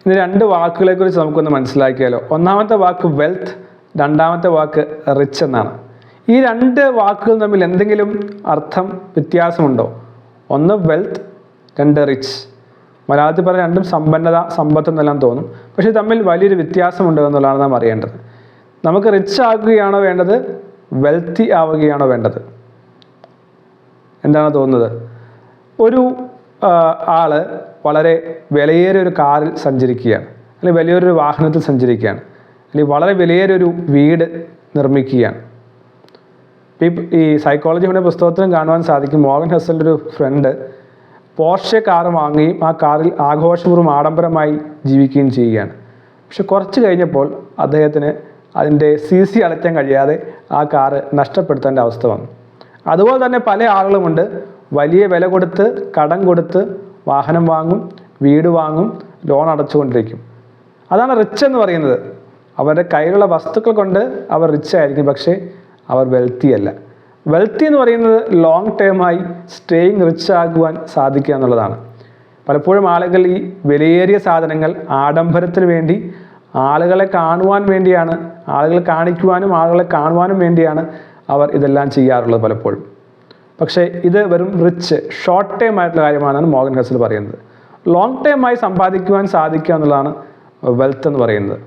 ഇനി രണ്ട് വാക്കുകളെക്കുറിച്ച് നമുക്കൊന്ന് മനസ്സിലാക്കിയാലോ. ഒന്നാമത്തെ വാക്ക് വെൽത്ത്, രണ്ടാമത്തെ വാക്ക് റിച്ച് എന്നാണ്. ഈ രണ്ട് വാക്കുകൾ തമ്മിൽ എന്തെങ്കിലും അർത്ഥം വ്യത്യാസമുണ്ടോ? ഒന്ന് വെൽത്ത്, രണ്ട് റിച്ച്. മലയാളത്തിൽ പറഞ്ഞ രണ്ടും സമ്പന്നത, സമ്പത്ത് എന്നെല്ലാം തോന്നും. പക്ഷേ തമ്മിൽ വലിയൊരു വ്യത്യാസമുണ്ടോ എന്നുള്ളതാണ് നാം അറിയേണ്ടത്. നമുക്ക് റിച്ച് ആകുകയാണോ വേണ്ടത്, വെൽത്തി ആവുകയാണോ വേണ്ടത്? എന്താണ് തോന്നുന്നത്? ഒരു ആള് വളരെ വിലയേറിയ ഒരു കാറിൽ സഞ്ചരിക്കുകയാണ്, അല്ലെങ്കിൽ വലിയൊരു വാഹനത്തിൽ സഞ്ചരിക്കുകയാണ്, അല്ലെങ്കിൽ വളരെ വിലയേറിയൊരു വീട് നിർമ്മിക്കുകയാണ്. ഈ സൈക്കോളജിയുടെ പുസ്തകത്തിലും കാണുവാൻ സാധിക്കും, മോർഗൻ ഹസലിൻ്റെ ഒരു ഫ്രണ്ട് പോർഷെ കാർ വാങ്ങുകയും ആ കാറിൽ ആഘോഷപൂർവ്വം ആഡംബരമായി ജീവിക്കുകയും ചെയ്യുകയാണ്. പക്ഷെ കുറച്ച് കഴിഞ്ഞപ്പോൾ അദ്ദേഹത്തിന് അതിൻ്റെ CC അടയ്ക്കാൻ കഴിയാതെ ആ കാറ് നഷ്ടപ്പെടുത്തേണ്ട അവസ്ഥ വന്നു. അതുപോലെ തന്നെ പല ആളുകളുമുണ്ട്, വലിയ വില കൊടുത്ത് കടം കൊടുത്ത് വാഹനം വാങ്ങും, വീട് വാങ്ങും, ലോൺ അടച്ചുകൊണ്ടിരിക്കും. അതാണ് റിച്ച് എന്ന് പറയുന്നത്. അവരുടെ കയ്യിലുള്ള വസ്തുക്കൾ കൊണ്ട് അവർ റിച്ച് ആയിരിക്കും, പക്ഷേ അവർ വെൽത്തി അല്ല. വെൽത്തി എന്ന് പറയുന്നത് ലോങ് ടേമായി സ്റ്റേയിങ് റിച്ച് ആകുവാൻ സാധിക്കുക എന്നുള്ളതാണ്. പലപ്പോഴും ആളുകൾ ഈ വിലയേറിയ സാധനങ്ങൾ ആഡംബരത്തിന് വേണ്ടി, ആളുകളെ കാണുവാൻ വേണ്ടിയാണ്, ആളുകളെ കാണിക്കുവാനും ആളുകളെ കാണുവാനും വേണ്ടിയാണ് അവർ ഇതെല്ലാം ചെയ്യാറുള്ളത് പലപ്പോഴും. പക്ഷേ ഇത് വെറും റിച്ച്, ഷോർട്ട് ടൈം ആയിട്ടുള്ള കാര്യമാണെന്നാണ് മോർഗൻ ഹസൽ പറയുന്നത്. ലോങ് ടൈമായി സമ്പാദിക്കുവാൻ സാധിക്കുക എന്നുള്ളതാണ് വെൽത്ത് എന്ന് പറയുന്നത്.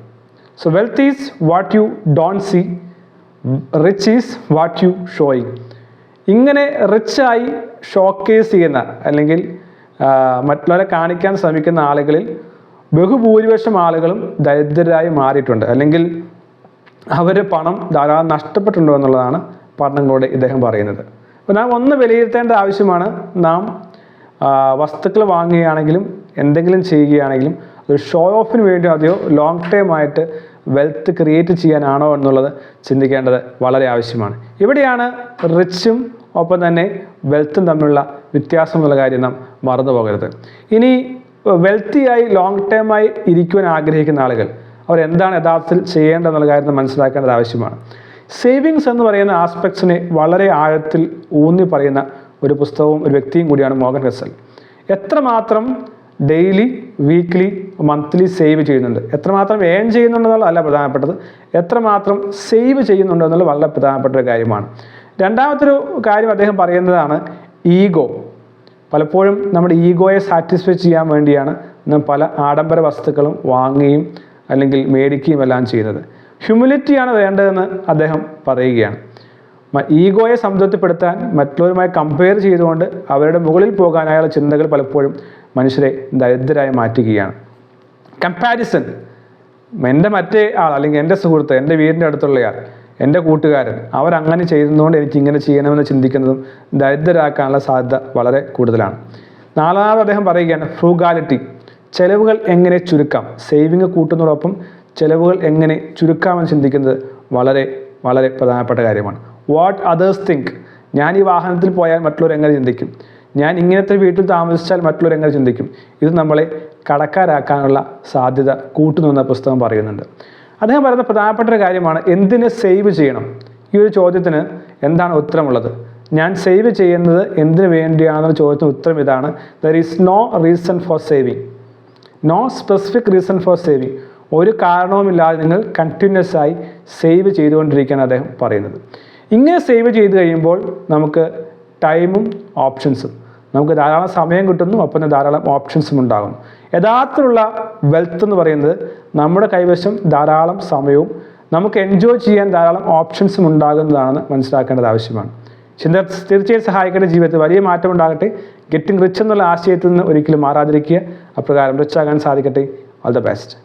So wealth is what you don't see, rich is what you showing. ഇങ്ങനെ റിച്ചായി ഷോക്കേസ് ചെയ്യുന്ന അല്ലെങ്കിൽ മറ്റുള്ളവരെ കാണിക്കാൻ ശ്രമിക്കുന്ന ആളുകളിൽ ബഹുഭൂരിപക്ഷം ആളുകളും ദരിദ്രരായി മാറിയിട്ടുണ്ട്, അല്ലെങ്കിൽ അവർ പണം ധാരാളം നഷ്ടപ്പെട്ടിട്ടുണ്ടോ എന്നുള്ളതാണ് പഠനങ്ങളോടെ ഇദ്ദേഹം പറയുന്നത്. അപ്പോൾ നാം ഒന്ന് വിലയിരുത്തേണ്ട ആവശ്യമാണ്, നാം വസ്തുക്കൾ വാങ്ങുകയാണെങ്കിലും എന്തെങ്കിലും ചെയ്യുകയാണെങ്കിലും അത് ഷോ ഓഫിന് വേണ്ടി അതെയോ ലോങ് ടൈം ആയിട്ട് വെൽത്ത് ക്രിയേറ്റ് ചെയ്യാനാണോ എന്നുള്ളത് ചിന്തിക്കേണ്ടത് വളരെ ആവശ്യമാണ്. ഇവിടെയാണ് റിച്ചും ഒപ്പം തന്നെ വെൽത്തും തമ്മിലുള്ള വ്യത്യാസം എന്നുള്ള കാര്യം നാം മറന്നു പോകരുത്. ഇനി വെൽത്തിയായി ലോങ് ടൈമായി ഇരിക്കുവാൻ ആഗ്രഹിക്കുന്ന ആളുകൾ അവർ എന്താണ് യഥാർത്ഥത്തിൽ ചെയ്യേണ്ടതെന്നുള്ള കാര്യം മനസ്സിലാക്കേണ്ടത് ആവശ്യമാണ്. സേവിങ്സ് എന്ന് പറയുന്ന ആസ്പെക്ട്സിനെ വളരെ ആഴത്തിൽ ഊന്നി പറയുന്ന ഒരു പുസ്തകവും ഒരു വ്യക്തിയും കൂടിയാണ് മോർഗൻ ഹസൽ. എത്രമാത്രം ഡെയിലി, വീക്ക്ലി, മന്ത്ലി സേവ് ചെയ്യുന്നുണ്ട്, എത്രമാത്രം ഏൺ ചെയ്യുന്നുണ്ടെന്നുള്ള അല്ല പ്രധാനപ്പെട്ടത്, എത്രമാത്രം സേവ് ചെയ്യുന്നുണ്ടോ എന്നുള്ള വളരെ പ്രധാനപ്പെട്ട ഒരു കാര്യമാണ്. രണ്ടാമത്തൊരു കാര്യം അദ്ദേഹം പറയുന്നതാണ് ഈഗോ. പലപ്പോഴും നമ്മുടെ ഈഗോയെ സാറ്റിസ്ഫൈ ചെയ്യാൻ വേണ്ടിയാണ് നാം പല ആഡംബര വസ്തുക്കളും വാങ്ങുകയും അല്ലെങ്കിൽ മേടിക്കുകയും എല്ലാം ചെയ്യുന്നത്. ഹ്യൂമിലിറ്റിയാണ് വേണ്ടതെന്ന് അദ്ദേഹം പറയുകയാണ്. ഈഗോയെ സംതൃപ്തിപ്പെടുത്താൻ മറ്റുള്ളവരുമായി കമ്പയർ ചെയ്തുകൊണ്ട് അവരുടെ മുകളിൽ പോകാനായുള്ള ചിന്തകൾ പലപ്പോഴും മനുഷ്യരെ ദരിദ്രരായി മാറ്റുകയാണ്. കമ്പാരിസൺ, എൻ്റെ മറ്റേ ആൾ അല്ലെങ്കിൽ എൻ്റെ സുഹൃത്ത്, എൻ്റെ വീടിൻ്റെ അടുത്തുള്ളയാൾ, എൻ്റെ കൂട്ടുകാരൻ അവരങ്ങനെ ചെയ്യുന്നതുകൊണ്ട് എനിക്ക് ഇങ്ങനെ ചെയ്യണമെന്ന് ചിന്തിക്കുന്നതും ദരിദ്രരാക്കാനുള്ള സാധ്യത വളരെ കൂടുതലാണ്. നാലാമത് അദ്ദേഹം പറയുകയാണ് ഫ്രൂഗാലിറ്റി, ചെലവുകൾ എങ്ങനെ ചുരുക്കാം. സേവിങ് കൂട്ടുന്നതോടൊപ്പം ചെലവുകൾ എങ്ങനെ ചുരുക്കാമെന്ന് ചിന്തിക്കുന്നത് വളരെ വളരെ പ്രധാനപ്പെട്ട കാര്യമാണ്. വാട്ട് അതേഴ്സ് തിങ്ക്, ഞാൻ ഈ വാഹനത്തിൽ പോയാൽ മറ്റുള്ളവർ എങ്ങനെ ചിന്തിക്കും, ഞാൻ ഇങ്ങനത്തെ വീട്ടിൽ താമസിച്ചാൽ മറ്റുള്ളവർ എങ്ങനെ ചിന്തിക്കും. ഇത് നമ്മളെ കടക്കാരാക്കാനുള്ള സാധ്യത കൂട്ടുന്നുവെന്ന പുസ്തകം പറയുന്നുണ്ട്. അദ്ദേഹം പറയുന്ന പ്രധാനപ്പെട്ട ഒരു കാര്യമാണ് എന്തിന് സേവ് ചെയ്യണം. ഈ ഒരു ചോദ്യത്തിന് എന്താണ് ഉത്തരമുള്ളത്? ഞാൻ സേവ് ചെയ്യുന്നത് എന്തിനു വേണ്ടിയാണെന്ന ചോദ്യത്തിന് ഉത്തരം ഇതാണ്: there is no reason for saving, no specific reason for saving. ഒരു കാരണവുമില്ലാതെ നിങ്ങൾ കണ്ടിന്യൂസ് ആയി സേവ് ചെയ്തുകൊണ്ടിരിക്കുകയാണ് അദ്ദേഹം പറയുന്നത്. ഇങ്ങനെ സേവ് ചെയ്ത് കഴിയുമ്പോൾ നമുക്ക് ടൈമും ഓപ്ഷൻസും, നമുക്ക് ധാരാളം സമയം കിട്ടുന്നു, ഒപ്പം തന്നെ ധാരാളം ഓപ്ഷൻസും ഉണ്ടാകുന്നു. യഥാർത്ഥത്തിലുള്ള വെൽത്ത് എന്ന് പറയുന്നത് നമ്മുടെ കൈവശം ധാരാളം സമയവും നമുക്ക് എൻജോയ് ചെയ്യാൻ ധാരാളം ഓപ്ഷൻസും ഉണ്ടാകുന്നതാണെന്ന് മനസ്സിലാക്കേണ്ടത് ആവശ്യമാണ്. തീർച്ചയായും സഹായിക്കേണ്ട ജീവിതത്തിൽ വലിയ മാറ്റം ഉണ്ടാകട്ടെ. ഗെറ്റിംഗ് റിച്ച് എന്നുള്ള ആശയത്തിൽ നിന്ന് ഒരിക്കലും മാറാതിരിക്കുക. അപ്രകാരം റിച്ച് ആകാൻ സാധിക്കട്ടെ. All the best.